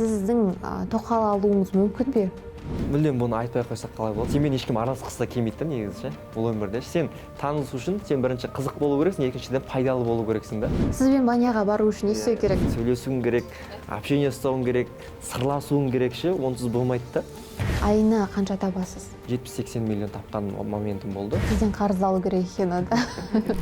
сіздің тоқал алуыңыз мүмкін бе? Мүлдем бұны айтпай қойсақ қалай болады? Сенімен ешкім араласқысы келмейді негізі ше, бұл өмірде. Сен танысу үшін сен бірінші қызық болу керексің, екіншіден пайдалы болу керексің да. Сізбен баняға бару үшін не істеу керек? Сөйлесуің керек, общение ұстауың керек, сырласуың керек ше, онсыз болмайды да. Айына қанша табасыз? 70-80 миллион тапқан моментім болды. Сізден қарыз алу керек екен да.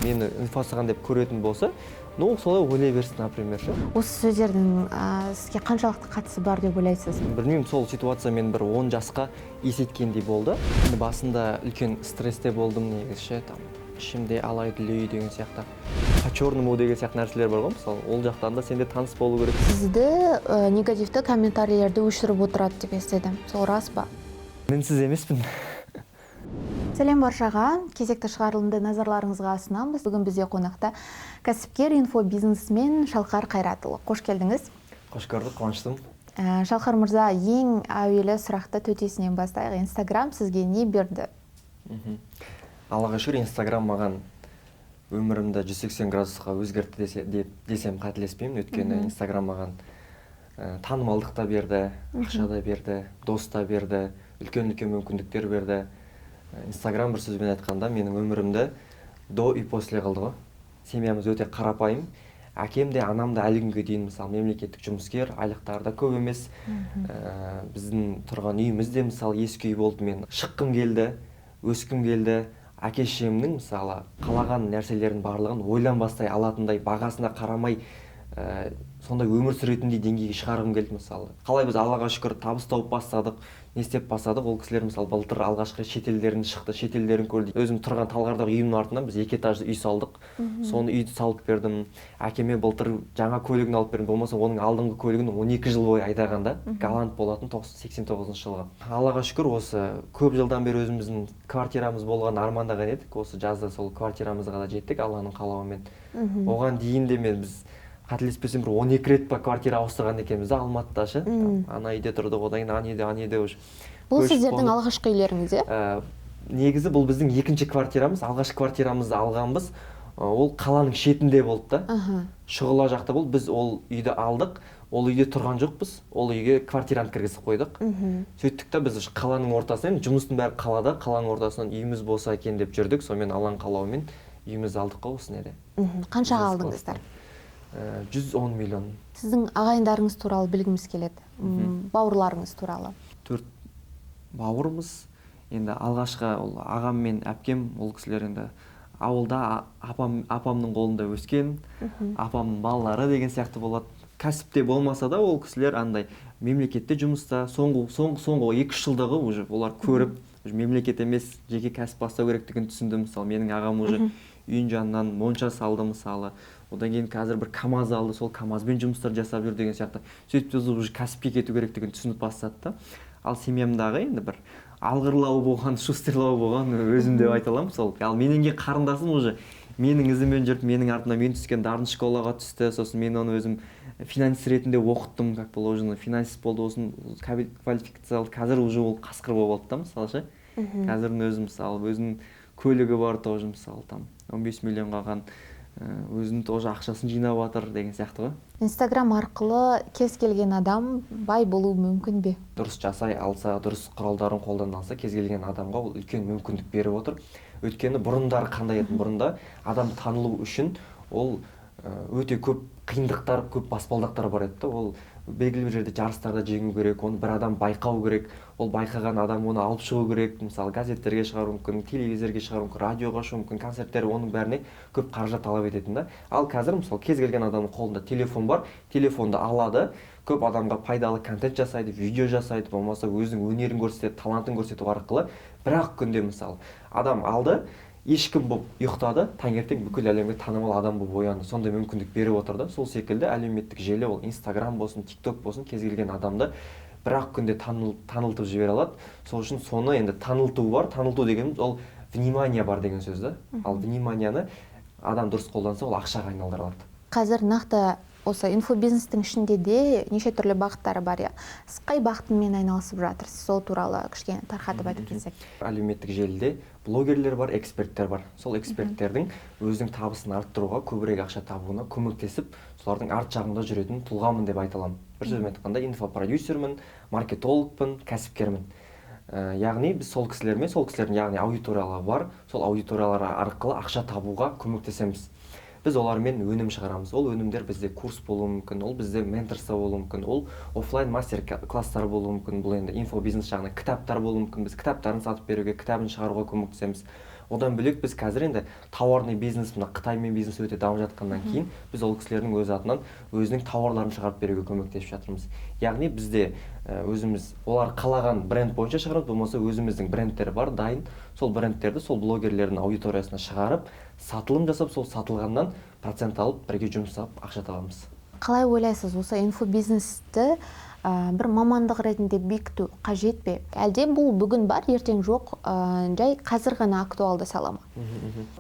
Мені инфосыған деп көретін болса, ну солай ойлай берсін, например ше. Осы сөздердің сізге қаншалықты қатысы бар деп ойлайсыз? Білмеймін, сол ситуация мен бір 10 жасқа есеткендей болды. Басында үлкен стрессте болдым негізі ше, там ішімде алай дүлей деген сияқты. По-черному деген сияқты нәрселер бар ғой, мысалы, ол жақтан да сенде таныс болу керек. Сізді негативті комментарийлерді өшіріп отырады деп естідім. Сол рас па? Мінсіз емеспін. Сәлем баршаға, кезекті шығарылымды назарларыңызға ұсынамыз. Бүгін бізде қонақта кәсіпкер инфобизнесмен Шалқар Қайратұлы. Қош келдіңіз. Қош көрдік, қуаныштым. Шалқар мырза, ең әуелі сұрақты төтесінен бастайық. Инстаграм сізге не берді? Аллаға шүкір, Инстаграм маған өмірімді 180 градусқа өзгертті десем қателеспеймін. Өйткені Инстаграм маған танымалдық та берді, ақша да берді, дос та берді, үлкен-үлкен мүмкіндіктер берді. Инстаграм бір сөзбен айтқанда менің өмірімді до и после қылды ғой. Семьямыз өте қарапайым. Әкем де, анам да әлі күнге дейін мысалы мемлекеттік жұмыскер, айлықтары да көп емес. Біздің тұрған үйіміз де мысалы ескі үй болды. Мен шыққым келді, өскім келді. Әке-шешемнің мысалы қалаған нәрселердің барлығын ойланбастай алатындай, бағасына қарамай сондай өмір сүретіндей деңгейге шығарғым келді мысалы. Қалай біз Аллаға шүкір табыс тауып бастадық, не істеп бастадық, ол кісілер мысалы былтыр алғашқы шетелдерін шықты, шетелдерін көрді. Өзім тұрған Талғардағы үйімнің артынан біз 2 этажды үй салдық. Соны үйді салып бердім. Әкеме былтыр жаңа көлігін алып бердім. Болмаса оның алдыңғы көлігін 12 жыл бойы айдағанда, голланд болатын 89 жылғы. Аллаға шүкір, осы көп жылдан бері өзіміздің квартирамыз болған армандаған едік. Осы жазда сол квартирамызға да жеттік Алланың қалауымен. Оған дейін де біз қателеспесем бір 12 рет па квартира ауыстырған екенбіз Алматыда ше. Ана үйде тұрдық, одан кейін ана үйде уже. Бұл сіздердің алғашқы үйлеріңіз е? Негізі бұл біздің екінші квартирамыз. Алғашқы квартирамызды алғанбыз, ол қаланың шетінде болды да. Шұғыла жақта болды. Біз ол үйді алдық, ол үйде тұрған жоқпыз. Ол үйге квартирант кіргізіп қойдық. Сөйттік та біз қаланың ортасынан, жұмыстың бәрі қалада, қаланың ортасынан үйіміз болса екен деп жүрдік. Сонымен Алланың қалауымен үйімізді алдық қой осы неде. Қаншаға алдыңыздар? 110 миллион. Сіздің ағайындарыңыз туралы білгіміз келеді. Бауырларыңыз туралы. 4 бауырымыз. Енді алғашқы ағам мен әпкем, ол кісілер енді ауылда апамның қолында өскен, апамның балалары деген сияқты болады. Кәсіпте болмаса да ол кісілер андай мемлекетте жұмыста, соңғы 2-3 жылдағы уже олар көріп, мемлекет емес, жеке кәсіп бастау керектігін түсінді. Мысалы, менің ағам уже үйін жанынан монша салды мысалы. Одан кейін қазір бір КамАЗ алды, сол КамАЗбен жұмыстар жасап жүр деген сияқты. Сөйтіп уже кәсіпке кету керектігін түсініп бастады. Ал семьямдағы енді бір алғырлау болған, шустерлау болған өзім деп айта аламын. Сол. Ал меніңге қарындасым уже менің ізіммен жүріп, менің артымнан мен түскен дарын школаға түсті. Сосын мен оны өзім финансист ретінде оқыттым, как положено. Финансист болды, осын квалификациялы. Қазір уже ол қасқыр болып алды да, мысалы ше. Қазірдің өзім мысалы, өзінің көлігі бар тоже мысалы там 15 миллион қалған. Өзінің тоже ақшасын жинап жатыр деген сияқты ғой. Инстаграм арқылы кез келген адам бай болу мүмкін бе? Дұрыс жасай алса, дұрыс құралдарын қолдана алса, кез келген адамға ол үлкен мүмкіндік беріп отыр. Өйткені бұрындары қандай еді? Бұрында адам танылу үшін ол өте көп қиындықтар, көп баспалдақтар бар еді. Ол белгілі бір жерде жарыстарда жеңу керек, оны бір адам байқау керек. Ол байқаған адам оны алып шығу керек. Мысалы, газеттерге шығару мүмкін, телевизорге шығару мүмкін, радиоға шығу мүмкін, концерттер, оның бәріне көп қаржы талап ететін да. Ал қазір мысалы кез келген адамның қолында телефон бар, телефонды алады, көп адамға пайдалы контент жасайды, видео жасайды, болмаса өзінің өнерін көрсетеді, талантын көрсету арқылы бір-ақ күнде мысалы адам алды, ешкім болып ұйықтады, таңертең бүкіл әлемге танымал адам болып оянды. Сондай мүмкіндік беріп отыр да. Сол секілді әлеуметтік желі, ол Инстаграм болсын, TikTok болсын, кез келген адамды бір-ақ күнде танылтып жібере алады. Сол үшін соны енді танылту бар. Танылту дегеніміз ол внимание бар деген сөз да. Ал вниманияны адам дұрыс қолданса, ол ақшаға айналдырылады. Қазір нақты осы инфобизнестің ішінде де неше түрлі бағыттары бар я. Сіз қай бағытымен айналысып жатырсыз? Сол туралы кішкене тарқатып айтып кетсек. Әлеуметтік желіде блогерлер бар, эксперттер бар. Сол эксперттердің өзінің табысын арттыруға, көбірек ақша табуына көмектесіп, солардың арт жағында жүретін тұлғамын деп айта аламын. Бір сөзбен айтқанда инфопродюсермін, маркетологпын, кәсіпкермін. Яғни біз сол кісілердің яғни аудиториялары бар, сол аудиториялар арқылы ақша табуға көмектесеміз. Біз олармен өнім шығарамыз. Ол өнімдер бізде курс болуы мүмкін, ол бізде менторство болуы мүмкін, ол офлайн мастер класстар болуы мүмкін, бұл енді инфобизнес жағынан кітаптар болуы мүмкін. Біз кітаптарын сатып беруге, кітабын шығаруға көмектесеміз. Одан бөлек біз қазір енді тауарный бизнес, мына Қытаймен бизнес өте дамып жатқаннан кейін біз ол кісілердің өз атынан өзінің тауарларын шығарып беруге көмектесіп жатырмыз. Яғни бізде өзіміз олар қалаған бренд бойынша шығарамыз, болмаса өзіміздің брендтер бар дайын, сол брендтерді сол блогерлердің аудиториясына шығарып, сатылым жасап, сол сатылғаннан процент алып, бірге жұмсап ақша табамыз. Қалай ойлайсыз, осы инфобизнесті бір мамандық ретінде бекіту қажет пе? Әлде бұл бүгін бар, ертең жоқ, жай қазір ғана актуалды сала ма?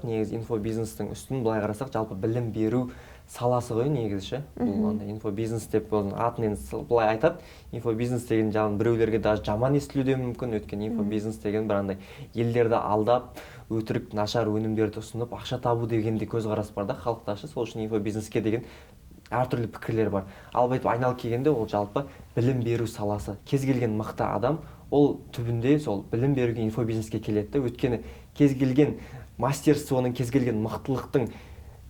Негізі инфобизнестің үстін былай қарасақ, жалпы білім беру саласы ғой негізі ше. Бұл инфобизнес деп атын енді былай айтады. Инфобизнес деген жаңағы біреулерге даже жаман естілуі де мүмкін, өйткені инфобизнес деген бір андай елдерді алдап, өтірік, нашар өнімдерді ұсынып ақша табу дегенде көзқарас бар да халықта ше. Сол үшін инфобизнеске деген әртүрлі пікірлер бар. Ал айтып айналып келгенде ол жалпы білім беру саласы. Кез келген мықты адам ол түбінде сол білім беруге инфобизнеске келеді. Өйткені кез келген мастерствоның, кез келген мықтылықтың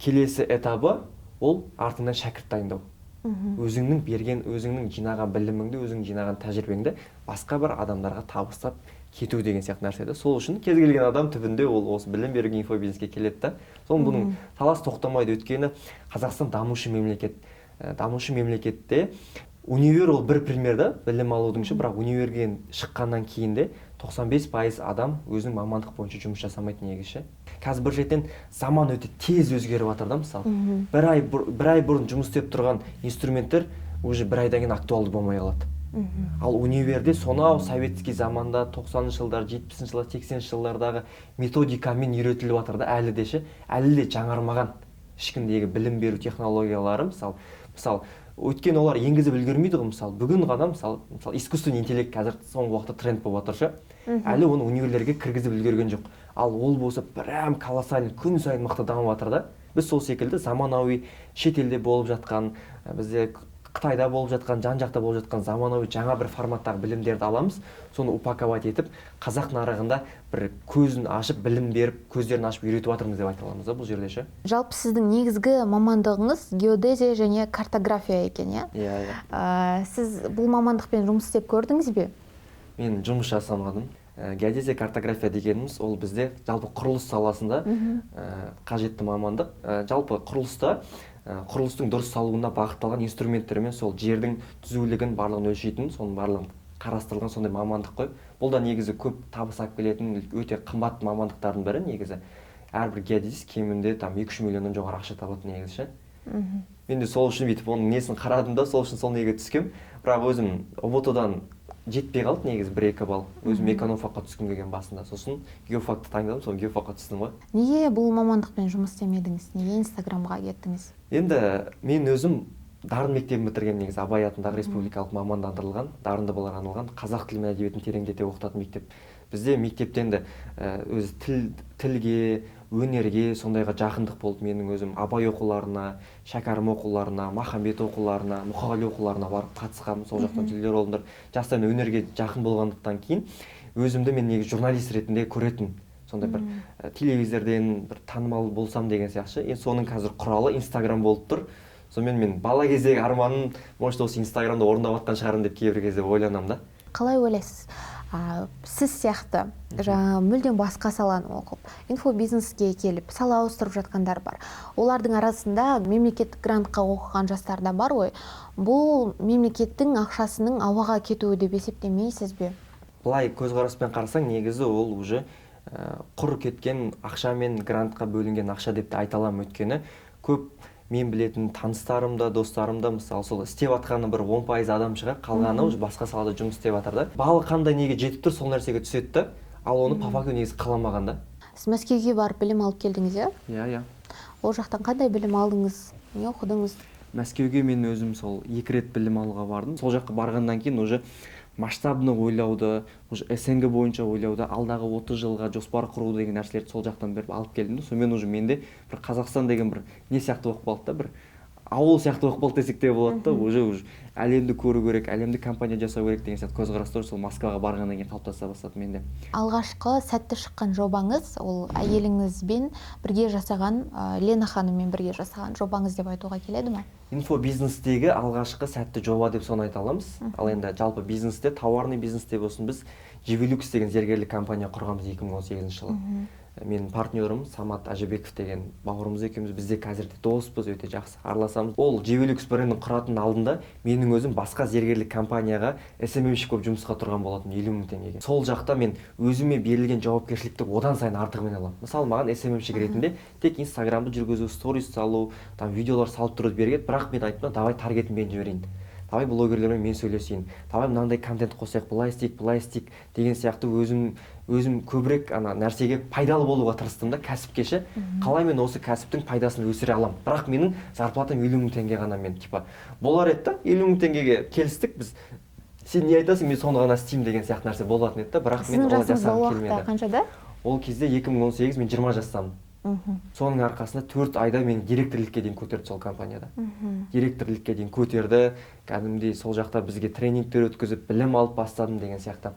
келесі этабы ол артыңнан шәкірт дайындау. Өзіңнің берген, өзіңнің жинаған біліміңді, өзіңнің жинаған тәжірибеңді басқа бір адамдарға табыстап кету деген сияқты нәрсе де. Сол үшін кез келген адам түбінде ол осы білім беруге инфобизнеске келеді да. Соның бұның талас тоқтамайды, өйткені Қазақстан дамушы мемлекет. Дамушы мемлекетте универ ол бір пример да, білім алудың ше, бірақ универге шыққаннан кейін де 95% адам өзінің мамандық бойынша жұмыс жасамайды негізі. Қазір бір жерден заман өте тез өзгеріп жатыр да, мысалы. Бір ай бұрын жұмыс істеп тұрған инструменттер уже бір айдан кейін актуалды болмай қалады. Ал универде сонау советский заманда 90-шы жылдар, 70-ші жылдар, 80-ші жылдардағы методикамен үйретіліп жатыр да, әлі де жаңармаған ешкімдегі білім беру технологиялары, мысалы өйткені олар енгізіп үлгермейді ғой, мысалы бүгін ғана мысалы искусственный интеллект қазір соңғы уақытта тренд болып жатыр ше. Әлі оны универлерге кіргізіп үлгерген жоқ. Ал ол болса прям колоссальный күн сайын мықты дамып жатыр да. Біз сол секілді заманауи шетелде болып жатқан, бізде Қытайда болып жатқан, жан-жақта болып жатқан заманауи жаңа бір форматтағы білімдерді аламыз, соны упаковать етіп, қазақ нарығында бір көзін ашып, білім беріп, көздерін ашып үйретіп жатырмыз деп айта аламыз да бұл жерде ше. Жалпы сіздің негізгі мамандығыңыз геодезия және картография екен, иә? Иә. Сіз бұл мамандықпен жұмыс істеп көрдіңіз бе? Мен жұмыс жасамадым. Геодезия, картография дегеніміз ол бізде жалпы құрылыс саласында қажетті мамандық. Жалпы құрылыстың дұрыс салуына бағытталған инструменттермен сол жердің түзулігін барлығын өлшейтін, соның барлығын қарастырылған сондай мамандық қой. Бұл да негізі көп табыс алып келетін өте қымбат мамандықтардың бірі негізі. Әрбір геодезист кемінде 2-3 миллионнан жоғары ақша табады негізі ше. Мен де сол үшін бүйтіп оның несін қарадым да, сол үшін сол неге түскем. Бірақ өзім ұбт-дан жетпей қалды негізі 1-2 балл. Өзім экономфакқа түскім келген басында. Сосын геофакты таңдадым, сол геофакқа түстім ғой. Неге бұл мамандықпен жұмыс істемедіңіз? Неге Инстаграмға кеттіңіз? Енді мен өзім Дарын мектебін бітірген негізі, Абай атындағы республикалық мамандандырылған, дарынды балаларға арналған қазақ тілі мен әдебиетін тереңдете оқытатын мектеп. Бізде мектептен де өз тілге, өнерге сондайға жақындық болды. Менің өзім Абай оқуларына, Шәкәрім оқуларына, Махамбет оқуларына, Мұқағали оқуларына барып қатысқанмын. Сол жақтан тілдер олындар жастан өнерге жақын болғандықтан кейін өзімді мен негізі журналист ретінде көретін. Сондай бір телевизорден бір танымал болсам деген сияқты. Енді соның қазір құралы Инстаграм болып тұр. Сонымен мен бала кездегі арманым, может, осы Инстаграмда орындап жатқан шығармын деп кейбір кезде ойланам да. Қалай ойлайсыз? Сіз сияқты мүлдем басқа саланы оқып, инфобизнеске келіп, сала ауыстырып жатқандар бар. Олардың арасында мемлекеттік грантқа оқыған жастар да бар ғой. Бұл мемлекеттің ақшасының ауаға кетуі деп есептемейсіз бе? Былай көзқараспен қарасаң, негізі ол уже құр кеткен ақша мен грантқа бөлінген ақша деп те айта аламын, өйткені көп мен білетін таныстарым да, достарым да мысалы сол істеп жатқаны бір 10% адам шығар, қалғаны уже басқа салада жұмыс істеп жатыр да. Балы қандай неге жетіп тұр, сол нәрсеге түседі да, ал оны по факту негізі қаламаған да. Сіз Мәскеуге барып білім алып келдіңіз, иә? Иә. Ол жақтан қандай білім алдыңыз, не оқыдыңыз? Мәскеуге мен өзім сол 2 рет білім алуға бардым. Сол жаққа барғаннан кейін уже масштабны ойлауды, уже СНГ бойынша ойлауды, алдағы 30 жылға жоспар құру деген нәрселерді сол жақтан беріп алып келдім. Сонымен уже менде бір Қазақстан деген бір не сияқты болып қалды да, бір ауыл сияқты болып қалды десек те болады да, уже әлемді көру керек, әлемдік компания жасау керек деген сияқты көзқарастар сол Москваға барғаннан кейін қалыптаса бастады менде. Алғашқы сәтті шыққан жобаңыз ол әйеліңізбен бірге жасаған, Лена ханыммен бірге жасаған жобаңыз деп айтуға келеді ме? Инфобизнестегі алғашқы сәтті жоба деп соны айта аламыз. Ал енді жалпы бизнесте, тауарный бизнесте болсын, біз Живилюкс деген зергерлік компания құрғанбыз 2018 жылы. Менің партнерім Самат Ажыбеков деген бауырымыз екеуміз, бізде қазірде доспыз, өте жақсы араласамыз. Ол Живилюкс брендін құратын алдында менің өзім басқа зергерлік компанияға SMM-ші болып жұмысқа тұрған болатын 50 000 теңгеге. Сол жақта мен өзіме берілген жауапкершілікті одан сайын артығымен аламын. Мысалы, маған SMM-ші ретінде тек Инстаграмды жүргізу, сторис салу, видеолар салып тұруды берген, бірақ мен айттым, давай таргетін мен жіберейін. Давай блогерлермен мен сөйлесейін. Давай мынандай контент қосайық, былай істейік деген сияқты өзім көбірек нәрсеге пайдалы болуға тырыстым да, кәсіпкеше. Қалай мен осы кәсіптің пайдасын өсіре алам. Бірақ менің зарплатам 50 000 теңге ғана, мен болар еді да, 50 000 теңгеге келістік біз. Сен не айтасың, мен соны ғана істеймін деген сияқты нәрсе болатын еді да, бірақ мен олай жасағым келмеді. Қаншада? Ол кезде 2018 мен 20 жастамын. Соның арқасында 4 айда мен директорлікке дейін көтерді сол компанияда. Директорлікке дейін көтерді, кәдімгідей сол жақта бізге тренингтер өткізіп, білім алып бастадым деген сияқты.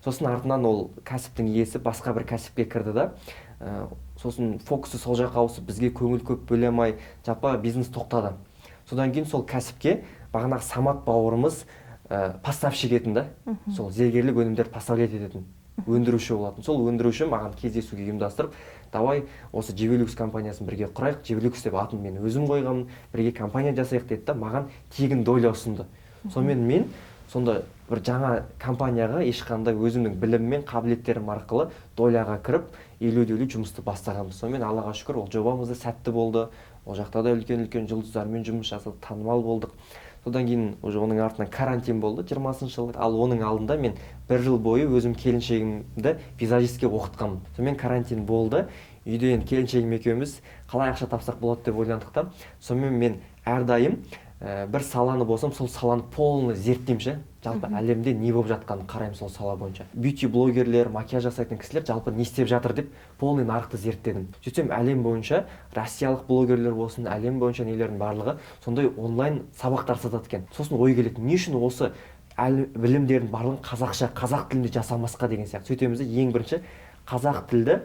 Сосын артынан ол кәсіптің иесі басқа бір кәсіпке кірді да, сосын фокусы сол жаққа ауысып, бізге көңіл көп бөле алмай, жапа бизнес тоқтады. Содан кейін сол кәсіпке бағанағы Самат бауырымыз поставщик етін да, сол зергерлік өнімдерді поставлять ететін өндіруші болатын. Сол өндіруші маған кездесуге ұйымдастырып, давай осы Живилюкс компаниясын бірге құрайық, Живилюкс деп атын мен өзім қойғанмын, бірге компания жасайық деді да, маған тегін доля ұсынды. Сонымен мен сонда бір жаңа компанияға ешқандай өзімнің білімім мен қабілеттерім арқылы доляға кіріп, 50-50 жұмысты бастағанбыз. Сонымен Аллаға шүкір, ол жобамыз да сәтті болды. Ол жақта да үлкен жұлдыздармен жұмыс жасадық, танымал болдық. Содан кейін уже оның артынан карантин болды 20-шы жылы. Ал оның алдында мен 1 жыл бойы өзім келіншегімді визажистке оқытқанмын. Сонымен карантин болды. Үйде енді келіншегім екеуміз қалай ақша тапсақ болады деп ойландықтан, сонымен мен әрдайым бір саланы болсам, сол саланы полный зерттеймін. Жалпы әлемде не болып жатқанын қараймын сол сала бойынша. Бьюти-блогерлер, макияж жасайтын кісілер жалпы не істеп жатыр деп полный нарықты зерттедім. Сөйтсем әлем бойынша россиялық блогерлер болсын, әлем бойынша нелердің барлығы сондай онлайн сабақтар сатады екен. Сосын ой келеді, не үшін осы білімдердің барлығын қазақша, қазақ тілінде жасамасқа деген сияқты. Сөйтеміз де ең бірінші қазақ тілді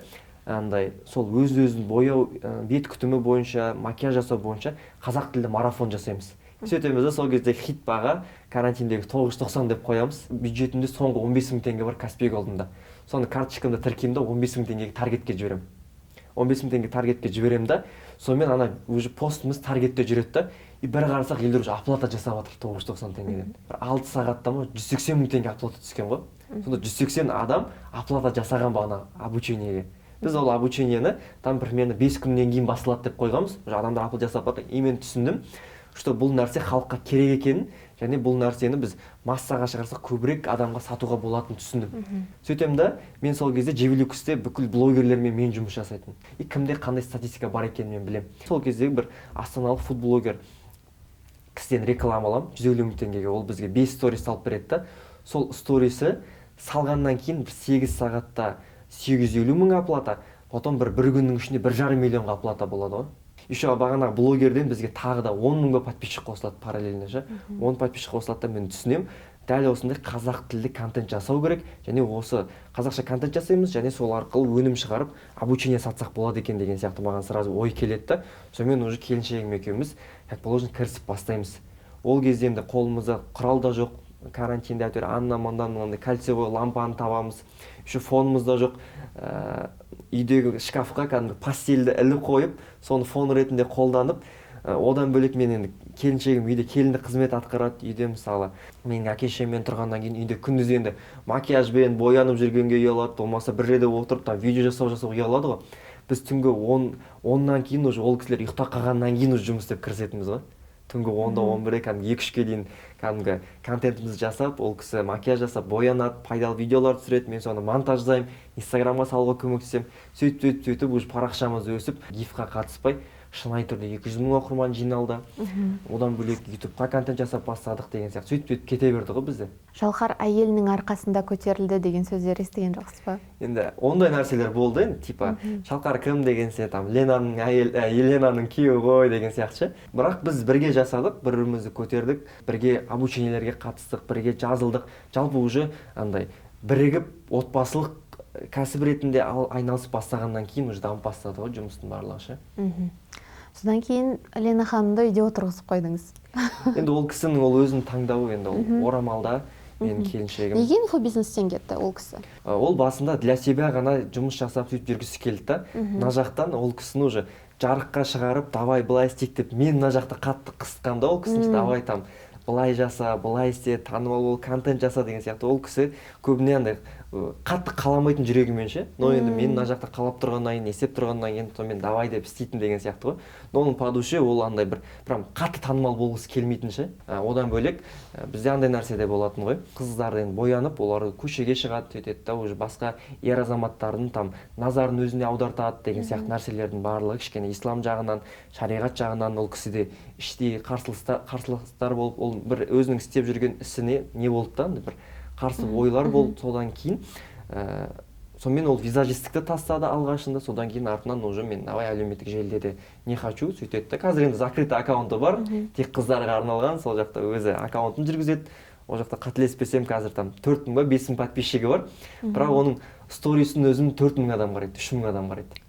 сол өз-өзін бояу, бет күтімі бойынша, макияж жасау бойынша қазақ тілді марафон жасаймыз. Сөйтеміз де сол кезде хит баға карантиндегі 990 деп қоямыз. Бюджетімде соңғы 15 000 теңге бар Каспий Голдында. Соны карточкамда тіркеймін да 15 000 теңгеге таргетке жіберемін. 15 000 теңге таргетке жіберемін да, сонымен уже постымыз таргетте жүреді да, и бір қарасақ елдер уже оплата жасап жатыр 990 теңгеден. Бір 6 сағатта ма 180 000 теңге оплата түскен ғой. Сонда 180 адам оплата жасаған бағана обучениеге. Біз ол обучениені там примерно 5 күннен кейін басталады деп қойғанбыз. Уже адамдар оплата жасап жатыр. И мен түсіндім, что бұл нәрсе халыққа керек екенін, және бұл нәрсені біз массаға шығарсақ көбірек адамға сатуға болатынын түсіндім. Сөйтем да, мен сол кезде Живилюксте бүкіл блогерлермен мен жұмыс жасайтын. И кімде қандай статистика бар екенін мен білем. Сол кездегі бір астаналық фудблогер кісіден реклама аламын 150 000 теңгеге. Ол бізге 5 сторис салып береді да, сол сторисі салғаннан кейін 8 сағатта 850 000 оплата, потом бір күннің ішінде 1,5 миллионға оплата болады ғой. Еще бағанағы блогерден бізге тағы да 10 000 подписчик қосылады параллельно ше. 10 подписчик қосылады да мен түсінем, дәл осындай қазақ тілді контент жасау керек, және осы қазақша контент жасаймыз, және сол арқылы өнім шығарып, обучение сатсақ болады екен деген сияқты маған сразу ой келеді да. Сонымен уже келіншегім екеуміз как положено кірісіп бастаймыз. Ол кезде енді қолымызда құрал да жоқ, карантинде әйтеуір анна-мандан кальциевый лампаны табамыз. Еще фонымызда жоқ, үйдегі шкафқа кәдімгі пастельді іліп қойып, соны фон ретінде қолданып, одан бөлек мен енді келіншегім үйде келінді қызмет атқарады. Үйде мысалы менің әке-шешеммен тұрғаннан кейін үйде күндіз енді макияжбен боянып жүргенге ұялады, болмаса бір жерде отырып видео жасауға ұялады ғой. Біз түнгі 10-нан кейін уже ол кісілер ұйықтап қалғаннан кейін уже жұмыс істеп кірісетінбіз ғой. Түнгі 10-да 11-де кәдімгі 2-3-ке дейін кәдімгі контентімізді жасап, ол кісі макияж жасап, боянады, пайдалы видеолар түсіреді, мен соны монтаждаймын, Инстаграмға салуға көмектесемін. Сөйтіп уже парақшамыз өсіп, гифқа қатыспай шынайы түрде 200 мың оқырман жиналды. Одан бөлек ютубқа контент жасап бастадық деген сияқты. Сөйтіп кете берді ғой бізде. Шалқар әйелінің арқасында көтерілді деген сөздер естіген жоқсыз ба? Енді ондай нәрселер болды енді, типа Шалқар кім деген сияқты, там Ленаның Еленаның күйеуі ғой деген сияқты. Бірақ біз бірге жасадық, бір-бірімізді көтердік, бірге обучениелерге қатыстық, бірге жазылдық. Жалпы уже андай бірігіп отбасылық кәсіп ретінде айналысып бастағаннан кейін уже дамып бастады ғой жұмыстың барлығы ше. Содан кейін Лена ханымды үйде отырғызып қойдыңыз. Енді ол кісінің ол өзінің таңдауы, енді ол орамалда менің келіншегім. Неге инфобизнестен кетті ол кісі? Ол басында для себя ғана жұмыс жасап сөйтіп жүргісі келді да. Мына жақтан ол кісіні уже жарыққа шығарып, давай былай істейік деп, мен мына жақта қатты қысқанымда ол кісіні давай там былай жаса, былай істе, танымал бол, контент жаса деген сияқты. Ол кісі көбіне андай қатты қаламайтын жүрегімен ше. Но енді мен мына жақта қалап тұрғаннан кейін, есеп тұрғаннан кейін мен давай деп істейтін деген сияқты ғой. Но оның по душе ол андай бір прям қатты танымал болғысы келмейтін ше. Одан бөлек бізде андай нәрсе де болатын ғой. Қыздар енді боянып, олар көшеге шығады, сөйтеді да, уже басқа ер азаматтардың там назарын өзіне аудартады деген сияқты нәрселердің барлығы кішкене ислам жағынан, шариғат жағынан ол кісіде іштей қарсылықтар болып, ол бір өзінің істеп жүрген ісіне не болды да, бір қарсы ойлар болды. Содан кейін сонымен ол визажистікті тастады алғашында, содан кейін артынан уже мен давай әлеуметтік желіде де не хочу сөйтеді да. Қазір енді закрытый аккаунты бар, тек қыздарға арналған, сол жақта өзі аккаунтын жүргізеді. Ол жақта қателеспесем қазір там 4 мың ба 5 мың подписчигі бар, бірақ оның сторисін өзін 4 мың адам қарайды, 3 мың адам қарайды.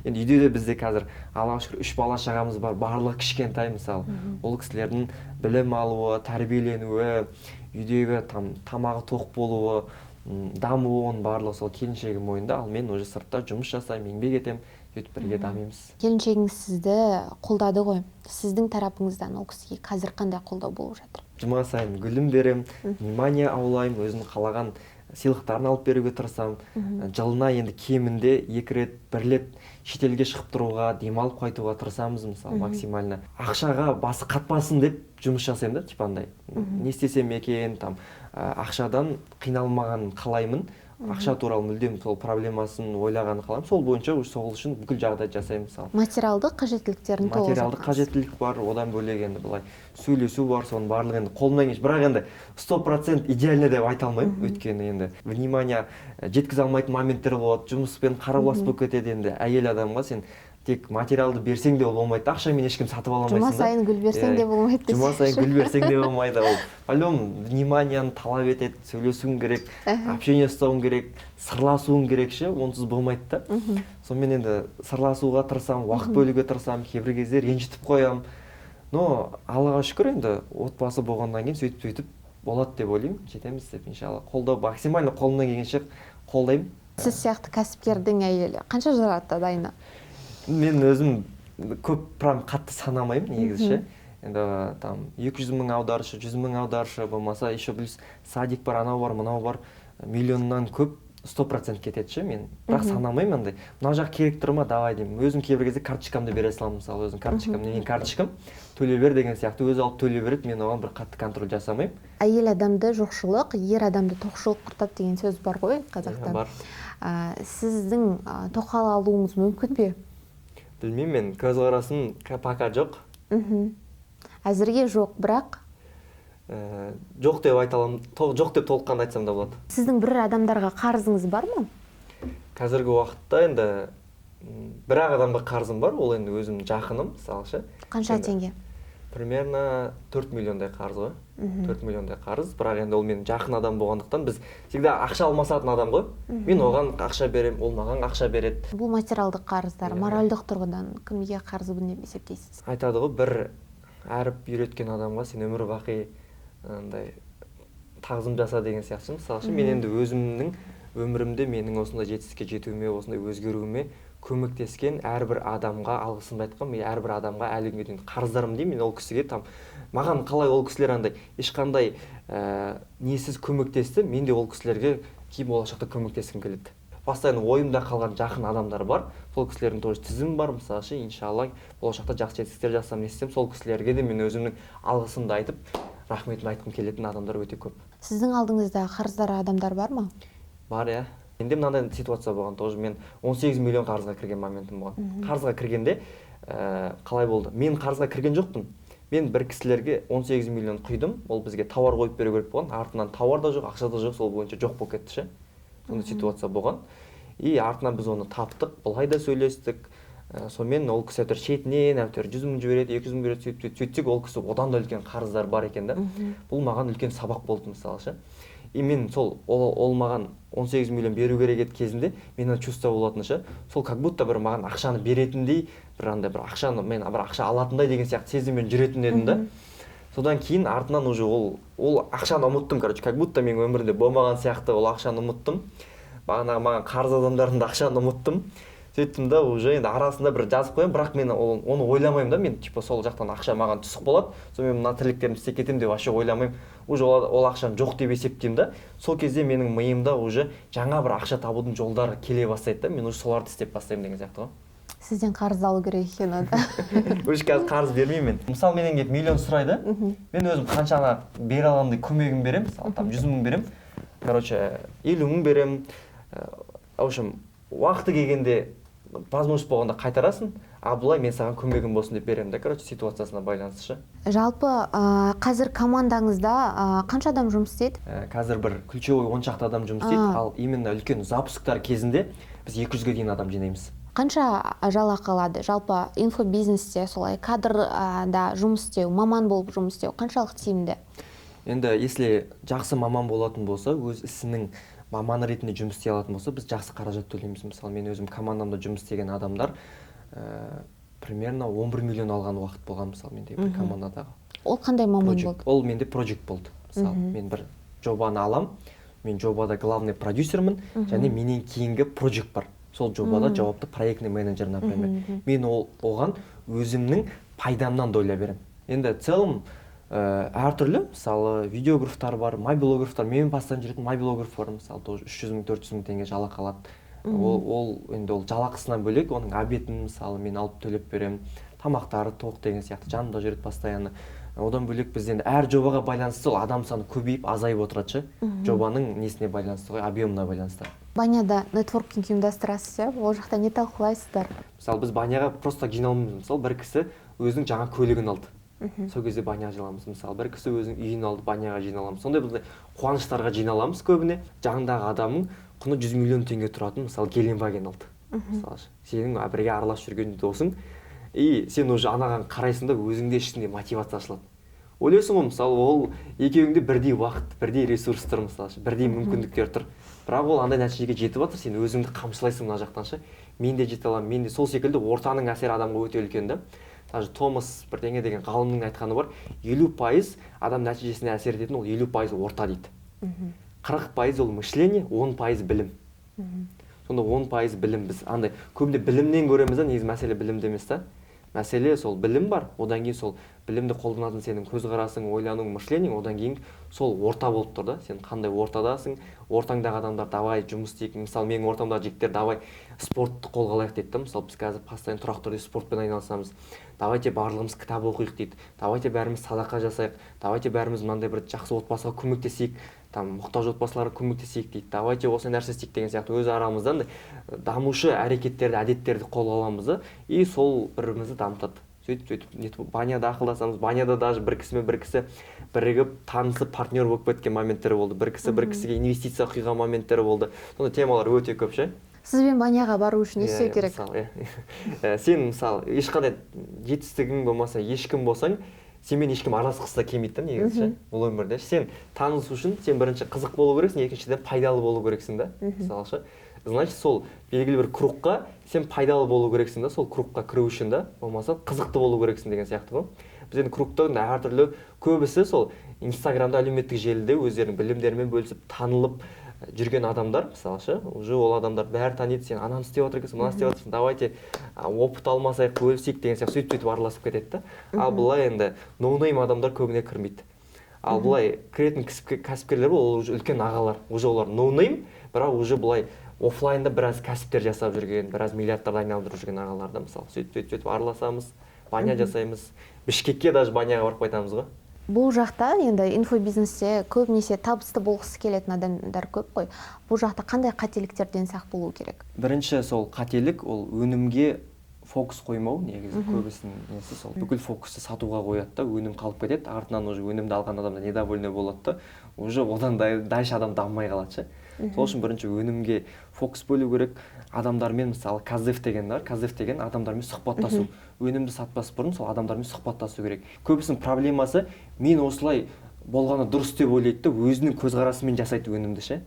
Енді үйде де бізде қазір Аллаға шүкір 3 бала шағамыз бар, барлығы кішкентай мысалы. Ол кісілердің білім алуы, тәрбиеленуі, үйдегі тамағы тоқ болуы, дамуы, оның барлығы сол келіншегім мойнында, ал мен уже сыртта жұмыс жасаймын, еңбек етемін, сөйтіп бірге дамимыз. Келіншегіңіз сізді қолдады ғой. Сіздің тарапыңыздан ол кісіге қазір қандай қолдау болып жатыр? Жұма сайын гүлім берем, внимание аулаймын, өзінің қалаған сыйлықтарын алып беруге тырысамын. Жылына енді кемінде 2 рет, 1 рет шетелге шығып тұруға, демалып қайтуға тырысамыз мысалы максимально. Ақшаға басы қатпасын деп жұмыс жасаймын да, типа андай. Не істесем екен, там ақшадан қиналмағанын қалаймын. Ақша туралы мүлдем сол проблемасын ойлағанын қалаймын. Сол бойынша сол үшін бүкіл жағдай жасаймын мысалы. Материалдық қажеттіліктерін толық материалдық қажеттілік бар, одан бөлек енді былай сөйлесу бар, соның барлығы енді қолымнан келсе, бірақ енді 100% идеально деп айта алмаймын, өйткені енді внимание жеткізе алмайтын моменттер болады, жұмыспен қараулас болып кетеді. Енді әйел адамға сен тек материалды берсең де болмайды, ақшамен ешкім сатып ала алмайсың да. Жұма сайын гүл берсең де болмайды. Жұма сайын гүл берсең де болмайды. Ол по-любому вниманиені талап етеді, сөйлесуің керек, общение ұстауың керек, сырласуың керек ше, онсыз болмайды да. Сонымен енді сырласуға тырысамын, уақыт бөлуге тырысамын, кейбір кезде ренжітіп қоямын. Но Аллаға шүкір енді отбасы болғаннан кейін сөйтіп болады деп ойлаймын, жетеміз деп иншалла. Қолдау максимально қолымнан келгенше қолдаймын. Сіз сияқты кәсіпкердің әйелі қанша жаратады айына? Мен өзім көп прям қатты санамаймын негізі ше. Енді там 200 мың аударшы, 100 мың аударшы болмаса, еще плюс садик бар, анау бар, мынау бар, миллионнан көп 100% кетеді ше. Мен бірақ санамаймын андай. Мына жақ керек тұр ма, давай деймін. Өзім кейбір кезде карточкамды бере саламын, мысалы өзім карточкам, менің карточкам төле бер деген сияқты өзі алып төле береді, мен оған бір қатты контроль жасамаймын. Әйел адамды жоқшылық, ер адамды тоқшылық құртады деген сөз бар ғой қазақта. Бар. Сіздің тоқал алуыңыз мүмкін бе? Білмеймін, мен көзқарасым пока жоқ. Әзірге жоқ, бірақ жоқ деп айта аламын, жоқ деп толыққанды айтсам да болады. Сіздің бір адамдарға қарызыңыз бар ма? Қазіргі уақытта енді бір-ақ адамға қарызым бар, ол енді өзімнің жақыным, мысалы ше. Қанша теңге? Примерно 4 миллиондай қарыз ғой. 4 миллиондай қарыз, бірақ енді ол менің жақын адам болғандықтан біз всегда ақша алмасатын адам ғой. Мен оған ақша берем, ол маған ақша береді. Бұл материалдық қарыздар, моральдық тұрғыдан кімге қарызбын деп есептейсіз? Айтады ғой, бір әріп үйреткен адамға сен өмір бақи андай тағзым жаса деген сияқты. Мысалы мен енді өзімнің өмірімде менің осындай жетістікке жетуіме, осындай өзгеруіме көмектескен әрбір адамға алғысымды айтқым, мен әрбір адамға әлі күнге дейін қарыздарым деймін. Мен ол кісіге маған қалай ол кісілер андай ешқандай несіз көмектесті, мен де ол кісілерге кейін болашақта көмектескім келеді. Постоянно ойымда қалған жақын адамдар бар, сол кісілердің тоже тізімі бар, мысалы ше, иншалла болашақта жақсы жетістіктер жасасам, не істесем, сол кісілерге де мен өзімнің алғысымды айтып, рахметімді айтқым келетін адамдар өте көп. Сіздің алдыңызда қарыздар адамдар бар ма? Бар, иә. Менде мынандай ситуация болған, тоже мен 18 миллион қарызға кірген моментім болған. Қарызға кіргенде қалай болды, мен қарызға кірген жоқпын. Мен бір кісілерге 18 миллион құйдым, ол бізге тауар қойып беру керек болған, артынан тауар да жоқ, ақша да жоқ, сол бойынша жоқ болып кетті ше. Сондай ситуация болған. И артынан біз оны таптық, былай да сөйлестік. Сонымен ол кісі әйтеуір шетінен әйтеуір 100 мың жібереді, 200 мың жібереді, сөйтсек ол кісі одан да үлкен қарыздар бар екен да. Бұл маған үлкен сабақ болды мысалы ше. И мен ол маған 18 миллион беру керек еді кезінде, менің чувство болатын ше. Сол как будто бір маған ақшаны беретіндей, бір андай бір ақшаны мен бір ақша алатындай деген сияқты сезіммен жүретін едім да. Содан кейін артынан уже ол ақшаны ұмыттым, короче, как будто мен өмірінде болмаған сияқты ол ақшаны ұмыттым. Бағанағы маған қарыз адамдардың да ақшаны ұмыттым. Сөйттім да уже енді арасында бір жазып қоямын, бірақ мен оны ойламаймын да, мен типа сол жақтан ақша маған түсіп болады, сонымен мына тірліктерімді істеп кетемін деп вообще ойламаймын. Уже ол ақшаны жоқ деп есептеймін да. Сол кезде менің миымда уже жаңа бір ақша табудың жолдары келе бастайды да, мен уже соларды істеп бастаймын деген сияқты ғой. Сізден қарыз алу керек екен онда. Уже қазір қарыз бермеймін мен. Мысалы менен келіп миллион сұрайды, мен өзім қаншаны бере аламын деп көмегін беремін, мысалы там 100 мың беремін, короче 50 мың беремін. В общем, уақыты келгенде возможность болғанда қайтарасың, а былай мен саған көмегім болсын деп беремін да, короче, ситуациясына байланысты. Жалпы қазір командаңызда қанша адам жұмыс істейді? Қазір бір ключевой 10 шақты адам жұмыс істейді, ал именно үлкен запусктар кезінде біз 200-ге дейін адам жинаймыз. Қанша жалақы алады? Жалпы инфобизнесте солай кадрда жұмыс істеу, маман болып жұмыс істеу қаншалық тиімді? Енді если жақсы маман болатын болса, өз ісінің маманы ретінде жұмыс істей алатын болса, біз жақсы қаражат төлейміз. Мысалы, мен өзім командамда жұмыс істеген адамдар примерно 11 миллион алған уақыт болған, мысалы, менде бір командадағы. Ол қандай маман болды? Ол менде project болды. Мысалы, мен бір жобаны алам, мен жобада главный продюсермін, және менен кейінгі project бар. Сол жобада жауапты проектный менеджер, например. Мен оған өзімнің пайдамнан доля берем. Енді целом әртүрлі, мысалы, видеографтар бар, мобилографтар, менің постоянно жүретін мобилограф бар, мысалы, 300 мың, 400 мың теңге жалақы алады. Енді ол жалақысынан бөлек, оның обетін, мысалы, мен алып төлеп беремін, тамақтары тоқ деген сияқты жанымда жүреді постоянно. Одан бөлек біз енді әр жобаға байланысты ол адам саны көбейіп, азайып отырады, жобаның несіне байланысты ғой, объемына байланысты. Баняда нетворкинг ұйымдастырасыз, ол жақта не талқылайсыздар? Мысалы, біз Баняға просто жиналмыз. Мысалы, бір кісі өзінің жаңа көлігін алды. Сол кезде Баняға жиналамыз. Мысалы, бір кісі өзінің үйін алды, Баняға жиналамыз. Сондай бізде қуаныштарға жиналамыз көбіне. Жаңындағы адамның құны 100 миллион теңге тұратын, мысалы, Геленваген алды. Мысалы, сенің бірге араласып жүрген досың, и сен уже анаған қарайсың да өзіңде ішінде мотивация ашылады. Ойлайсың ғой, мысалы, ол екеуіңде бірдей уақыт, бірдей ресурстар, мысалы, бірдей мүмкіндіктер тұр. Бірақ ол андай нәтижеге жетіп жатыр, сен өзіңді қамшылайсың мына жақтан ше. Мен де жете аламын, мен де сол секілді ортаның әсері адамға өте үлкен да. Даже Томас бірдеңе деген ғалымның айтқаны бар, 50% адам нәтижесіне әсер ететін, ол 50% орта дейді. 40% ол мышление, 10% білім. Сонда 10% білім, біз андай көбінде білімнен көреміз да, негізі мәселе білімде емес та. Мәселе сол білім бар, одан кейін сол білімді қолданатын сенің көзқарасың, ойлануың, мышлениең, одан кейін сол орта болып тұр да. Сен қандай ортадасың, ортаңдағы адамдар давай жұмыс істейік. Мысалы, менің ортамдағы жігіттер давай спортты қолға алайық дейді да. Мысалы, біз қазір постоянно тұрақты түрде спортпен айналысамыз. Давайте барлығымыз кітап оқиық дейді. Давайте бәріміз садақа жасайық. Давайте бәріміз мынандай бір жақсы отбасыға көмектесейік. Там мұқтаж отбасыларға көмектесейік дейді. Давайте осы нәрсе істейік деген сияқты өз арамызда дамушы әрекеттерді, әдеттерді қолға аламыз да, и сол бірімізді дамытады. Сөйтіп Баняда ақылдасамыз. Баняда даже бір кісі бірігіп, танысып, партнер болып кеткен моменттері болды. Бір кісіге инвестиция құйған моменттері болды. Сонда темалар өте көп ше. Сізбен Баняға бару үшін не істеу керек? Сен мысалы ешқандай жетістігің болмаса, ешкім болсаң, сенмен ешкім араласқысы да келмейді да негізі ше. Бұл өмірде сен танысу үшін сен бірінші қызық болу керексің, екіншіден пайдалы болу керексің да. Мысалы ше. Значит, сол белгілі бір кругқа сен пайдалы болу керексің да, сол кругқа кіру үшін да, болмаса қызықты болу керексің деген сияқты ғой. Біз енді кругта әртүрлі көбісі сол Инстаграмда, әлеуметтік желіде өздерінің білімдерімен бөлісіп танылып жүрген адамдар, мысалы ше, уже ол адамдар бәрі таниды, сен ананы істеп отыр екенсің, мынаны істеп отырсың, давайте опыт алмасайық, бөлісейік деген сияқты сөйтіп араласып кетеді да. Ал былай енді ноунейм адамдар көбіне кірмейді. Ал былай кіретін кәсіпкерлер ол уже үлкен ағалар, уже олар ноунейм, бірақ уже былай офлайнда біраз кәсіптер жасап жүрген, біраз миллиардтарды айналдырып жүрген ағаларда, мысалы сөйтіп араласамыз, Баня жасаймыз. Бішкекке даже Баняға барып қайтамыз ғой. Бұл жақта енді инфобизнесте көбінесе табысты болғысы келетін адамдар көп қой. Бұл жақта қандай қателіктерден сақ болу керек? Бірінші сол қателік, ол өнімге фокус қоймау негізі көбісінің несі сол бүкіл фокусты сатуға қояды да өнім қалып кетеді, артынан уже өнімді алған адам да недовольный болады да, уже одан дальше адам дамымай қалады ше. Сол үшін бірінші өнімге фокус бөлу керек. Адамдармен мысалы каздев деген бар, каздев деген адамдармен сұхбаттасу. Өнімді сатпас бұрын сол адамдармен сұхбаттасу керек. Көбісінің проблемасы мен осылай болғаны дұрыс деп ойлайды да өзінің көзқарасымен жасайды өнімді ше.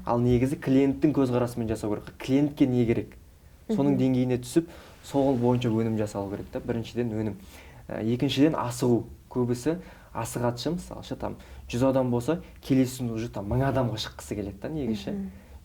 Ал негізі клиенттің көзқарасымен жасау керек. Клиентке не керек? Соның деңгейіне түсіп, сол бойынша өнім жасау керек та. Біріншіден өнім. Екіншіден асығу. Көбісі асығатшы, мысалы там 100 адам болса, келесін уже там 1000 адамға шыққысы келеді да негізі.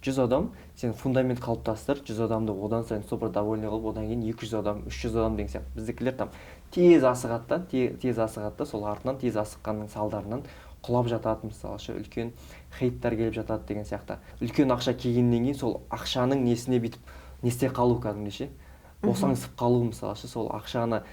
100 адам сен фундамент қалыптастыр, 100 адамды одан сайын супер довольный қылып, одан кейін 200 адам, 300 адам деген сияқты. Біздікілер там тез асығады да, сол артынан тез асыққанның салдарынан құлап жатады, мысалы үлкен хейттер келіп жатады деген сияқты. Үлкен ақша келгеннен кейін сол ақшаның несіне бүйтіп не істей қалу кәдімгідей, босаңсып қалу, мысалы сол ақшаны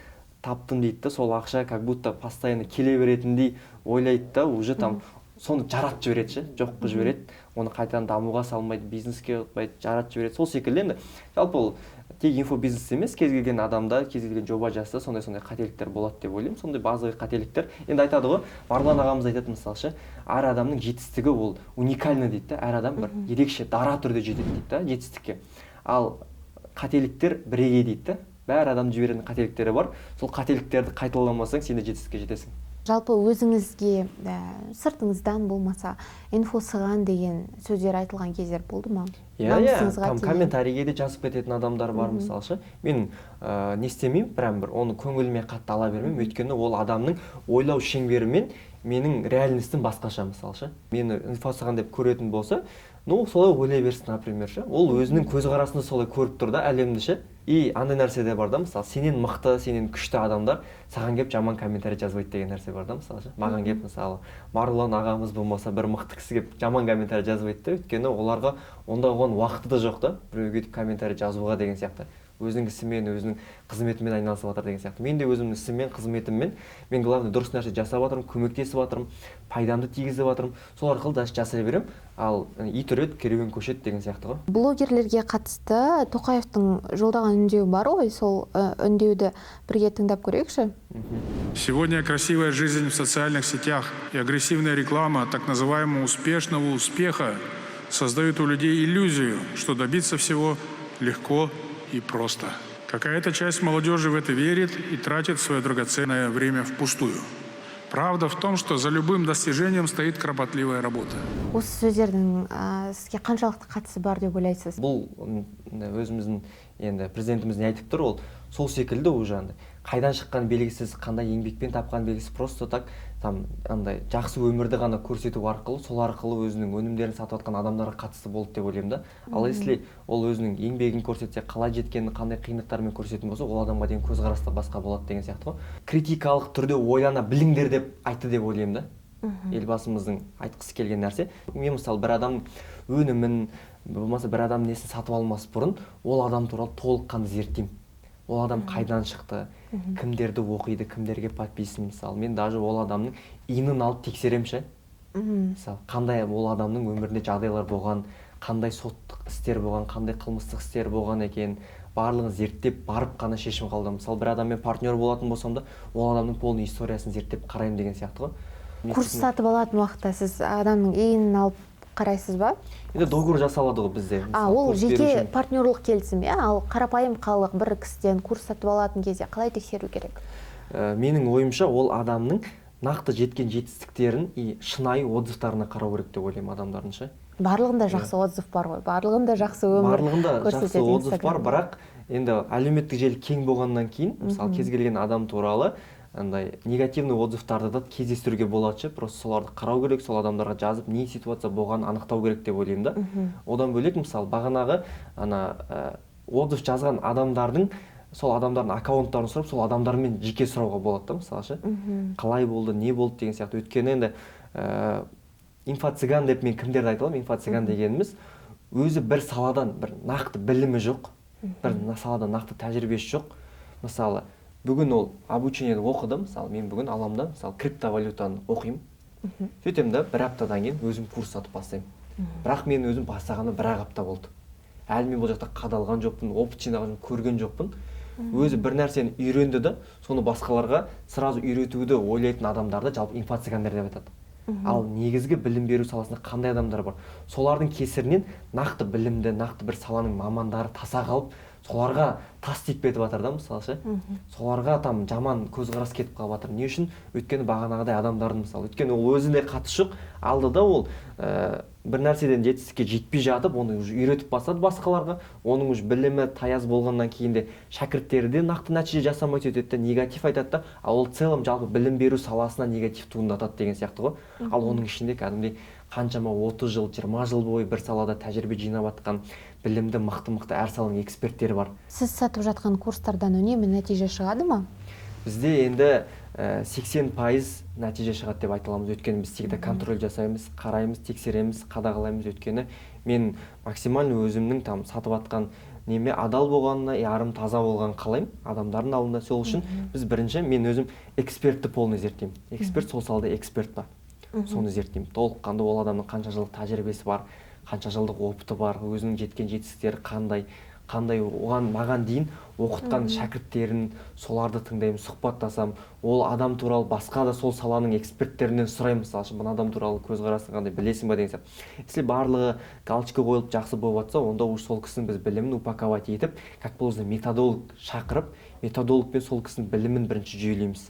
таптым дейді да, сол ақша как будто постоянно келе беретіндей ойлайды да, уже там соны жаратып жібереді ше, жоқ қылып жібереді, оны қайтадан дамуға салмайды, бизнеске ұтпайды, жаратып жібереді. Сол секілді енді жалпы ол тек инфобизнес емес, кез келген адамда, кез келген жоба жасаса сондай қателіктер болады деп ойлаймын. Сондай базовый қателіктер. Енді айтады ғой, Барлан ағамыз айтады мысалы ше, әр адамның жетістігі ол уникальный дейді да, әр адам бір ерекше дара түрде жетеді дейді да жетістікке. Ал қателіктер бірегей дейді да. Бәр адам жіберетін қателіктері бар. Сол қателіктерді қайталамасаң, сен де жетістікке жетесің. Жалпы өзіңізге сыртыңыздан болмаса инфосыған деген сөздер айтылған кездер болды ма? Там комментарийге де жазып кететін адамдар бар мысалы ше. Мен не істемеймін, бір оны көңіліме қатты ала бермеймін, өйткені ол адамның ойлау шеңберімен менің реальностьтім басқаша мысалы ше. Мені инфосыған деп көретін болса, солай ойлай берсін, например ше. Ол өзінің көзқарасында солай көріп тұр да әлемді ше. И андай нәрсе де бар да, мысалы сенен мықты, сенен күшті адамдар саған келіп жаман комментарий жазбайды деген нәрсе бар да, мысалы ше. Маған келіп мысалы Марлан ағамыз болмаса бір мықты кісі келіп жаман комментарий жазбайды да, өйткені оларға онда оған уақыты да жоқ та, біреуге комментарий жазуға деген сияқты. Өзінің ісімен, өзінің қызметімен айналысып жатыр деген сияқты. Мен де өзімнің ісіммен, қызметіммен, мен главный дұрыс нәрсе жасап жатырмын, көмектесіп жатырмын, пайдамды тигізіп жатырмын. Сол арқылы да жасай беремін. Ал ит үреді, керуен көшеді деген сияқты ғой. Блогерлерге қатысты Тоқаевтың жолдаған үндеуі бар ғой, сол үндеуді бірге тыңдап көрейікші. Сегодня красивая жизнь в социальных сетях и агрессивная реклама так называемого успешного успеха создают у людей иллюзию, что добиться всего легко и просто. Какая-то часть молодежи в это верит и тратит свое драгоценное время впустую. Правда в том, что за любым достижением стоит кропотливая работа. Осы сөздердің сізге қаншалықты қатысы бар деп ойлайсыз? Бұл өзіміздің енді президентіміз не айтып тұр, ол сол секілді уже қайдан шыққан белгісіз, қандай еңбекпен тапқан белгісіз, просто так там андай жақсы өмірді ғана көрсету арқылы, сол арқылы өзінің өнімдерін сатып жатқан адамдарға қатысты болды деп ойлаймын да. Ал если ол өзінің еңбегін көрсетсе, қалай жеткенін, қандай қиындықтармен көрсететін болса, ол адамға деген көзқарас та басқа болады деген сияқты ғой. Критикалық түрде ойлана біліңдер деп айтты деп ойлаймын да. Елбасымыздың айтқысы келген нәрсе. Мен мысалы бір адамның өнімін, болмаса бір адамның несін сатып алмас бұрын, ол адам туралы толыққанды зерттеймін. Ол адам қайдан шықты, кімдерді оқиды, кімдерге подписан, мысалы. Мен даже ол адамның иінін алып тексеремін ше. Мысалы, қандай ол адамның өмірінде жағдайлар болған, қандай соттық істер болған, қандай қылмыстық істер болған екен, барлығын зерттеп барып қана шешім қабылдаймын. Мысалы, бір адаммен партнер болатын болсам да, ол адамның полный историясын зерттеп қараймын деген сияқты ғой. Курс сатып алатын уақытта сіз адамның иінін алып қарайсыз ба? Енді договор жасалады ғой бізде. Ол жеке партнерлық келісім, ал қарапайым халық бір кісіден курс сатып алатын кезде қалай тексеру керек? Менің ойымша ол адамның нақты жеткен жетістіктерін и шынайы отзывтарына қарау керек деп ойлаймын адамдардың ше. Барлығында жақсы отзыв бар ғой, барлығында жақсы өмір көрсетеді. Барлығында жақсы отзыв бар, бірақ енді әлеуметтік желі кең болғаннан кейін, мысалы кез келген адам туралы андай негативный отзывтарды да кездестіруге болады ше, просто соларды қарау керек, сол адамдарға жазып не ситуация болғанын анықтау керек деп ойлаймын да. Одан бөлек мысалы бағанағы отзыв жазған адамдардың сол адамдардың аккаунттарын сұрап, сол адамдармен жеке сұрауға болады да, мысалы ше. Қалай болды, не болды деген сияқты. Өйткені енді инфо-цыган деп мен кімдерді айта аламын? Инфо-цыган дегеніміз өзі бір саладан бір нақты білімі жоқ, бір саладан нақты тәжірибесі жоқ. Мысалы бүгін ол обучениені оқыды, мысалы мен бүгін аламда мысалы криптовалютаны оқимын. Сөйтем да бір аптадан кейін өзім курс сатып бастаймын. Бірақ мен өзім бастағаны бір апта болды. Әлі мен бұл жақта қадалған жоқпын, опыт жинаған, көрген жоқпын. өзі бір нәрсені үйренді да соны басқаларға сразу үйретуді ойлайтын адамдарды жалпы инфо-цыгандар деп айтады. Ал негізгі білім беру саласында қандай адамдар бар? Солардың кесірінен нақты білімді, нақты бір саланың мамандары таса қалып, соларға тас тиіп кетіп жатыр да, мысалы ше. Соларға там жаман көзқарас кетіп қалып жатыр. Не үшін? Өйткені бағанағыдай адамдардың мысалы, өйткені ол өзіне қатысы жоқ. Алды да ол бір нәрседен жетістікке жетпей жатып, оны уже үйретіп бастады басқаларға. Оның уже білімі таяз болғаннан кейін де шәкірттері де нақты нәтиже жасамай өтеді, негатив айтады да, ал ол целом жалпы білім беру саласына негатив туындатады деген сияқты ғой. Ал оның ішінде кәдімгідей қаншама 30 жыл, 20 жыл бойы бір салада тәжірибе жинап жатқан білімді мықты әр саланың эксперттері бар. Сіз сатып жатқан курстардан үнемі нәтиже шығады ма? Бізде енді 80% нәтиже шығады деп айта аламыз. Өйткені біз всегда контроль жасаймыз, қараймыз, тексереміз, қадағалаймыз. Өйткені мен максимально өзімнің там сатып жатқан неме адал болғанына, ярым таза болғанын қалаймын адамдардың алдында. Сол үшін біз бірінші мен өзім экспертті полный зерттеймін. Эксперт сол салада эксперт па? Соны зерттеймін. Толыққанды ол адамның қанша жылдық тәжірибесі бар, қанша жылдық опыты бар, өзінің жеткен жетістіктері қандай оған маған дейін оқытқан шәкірттерін, соларды тыңдаймын, сұхбаттасам, ол адам туралы басқа да сол саланың эксперттерінен сұраймын, мысалы, бұл адам туралы көзқарасын қандай білесің ба деген сияқты. Если барлығы галочка қойылып жақсы болып жатса, онда уж сол кісінің біз білімін упаковать етіп, как болса методолог шақырып, методологпен сол кісінің білімін бірінші жүйелейміз.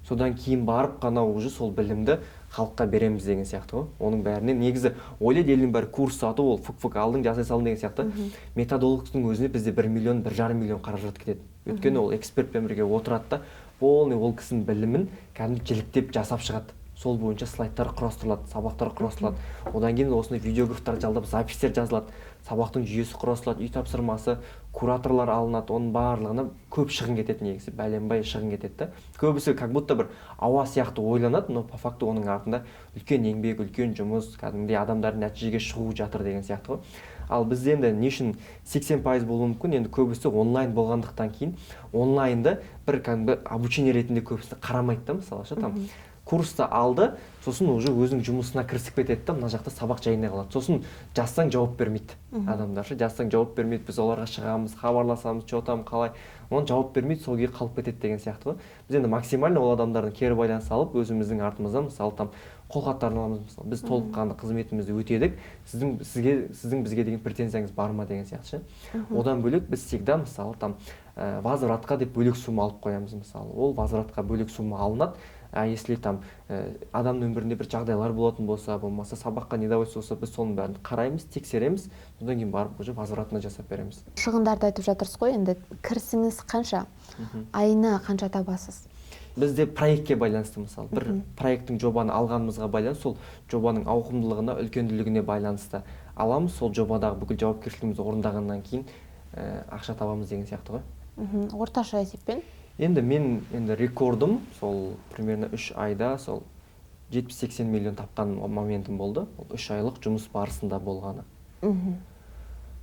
Содан кейін барып қана уже сол білімді халыққа береміз деген сияқты ғой. Оның бәрінен негізі ойлайды елдің бәрі курс сату, ол фук алдың жасай салдың деген сияқты. Методологтың өзіне бізде 1 миллион, 1,5 миллион қаражат кетеді. Өйткені ол экспертпен бірге отырады да, полный ол кісінің білімін кәдімгі жіліктеп жасап шығады. Сол бойынша слайдтар құрастырылады, сабақтар құрастырылады. Одан кейін осындай видеографтар жалдап, запистер жазылады. Сабақтың жүйесі құрастырылады, үй тапсырмасы, кураторлар алынады, оның барлығына көп шығын кетеді негізі, бәленбай шығын кетеді. Көбісі как будто бір ауа сияқты ойланады, но по факту оның артында үлкен еңбек, үлкен жұмыс, кәдімгідей адамдардың нәтижеге шығуы жатыр деген сияқты ғой. Ал бізде енді не үшін 80% болуы мүмкін, енді көбісі онлайн болғандықтан кейін онлайнды бір кәдімгі обучение ретінде көбісі қарамайды да, мысалы ше там курсты алды, сосын уже өзінің жұмысына кірісіп кетеді да, мына жақта сабақ жайына қалады. Сосын жазсаң жауап бермейді адамдар. Жазсаң жауап бермейді, біз оларға шығамыз, хабарласамыз, что там қалай. Оны жауап бермейді, сол күйі қалып кетеді деген сияқты ғой. Біз енді максимально ол адамдардың кері байланыс алып, өзіміздің артымыздан мысалы там қолхаттарын аламыз, мысалы біз толыққанды қызметімізді өтедік, сіздің бізге деген претензияңыз бар ма деген сияқты ше. Одан бөлек біз всегда мысалы там возвратқа деп бөлек сумма алып қоямыз мысалы. Ол возвратқа бөлек сумма алынады. А если там адамның өмірінде бір жағдайлар болатын болса, болмаса сабаққа недовольство болса, біз соның бәрін қараймыз, тексереміз, содан кейін барып уже возвратына жасап береміз. Шығындарды айтып жатырсыз ғой, енді кірісіңіз қанша? Айына қанша табасыз? Бізде проектке байланысты мысалы, бір проекттің жобаны алғанымызға байланысты, сол жобаның ауқымдылығына, үлкенділігіне байланысты аламыз, сол жобадағы бүкіл жауапкершілігімізді орындағаннан кейін ақша табамыз деген сияқты ғой. Орташа есеппен? Енді мен рекордым сол примерно 3 айда сол 70-80 миллион тапқан моментім болды. 3 айлық жұмыс барысында болғаны.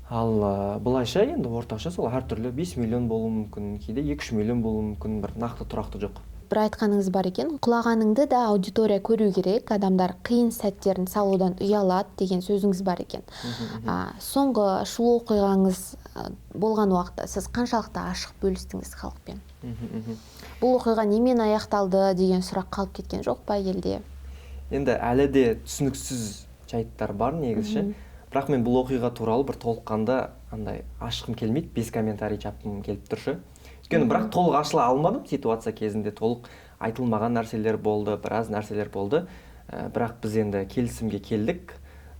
Ал былайша енді орташа сол әртүрлі 5 миллион болуы мүмкін, кейде 2-3 миллион болуы мүмкін, бір нақты тұрақты жоқ. Бір айтқаныңыз бар екен, құлағаныңды да аудитория көру керек, адамдар қиын сәттерін салудан ұялады деген сөзіңіз бар екен. Соңғы шулы оқиғаңыз болған уақытта сіз қаншалықты ашық бөлістіңіз халықпен? Бұл оқиға немен аяқталды деген сұрақ қалып кеткен жоқ па елде? Енді әлі де түсініксіз жайттар бар негізі. Бірақ мен бұл оқиға туралы бір толыққанды андай ашқым келмейді, 5 комментарий жапқым келіп тұршы. Өйткені бірақ толық ашыла алмадым, ситуация кезінде толық айтылмаған нәрселер болды, біраз нәрселер болды. Бірақ біз енді келісімге келдік,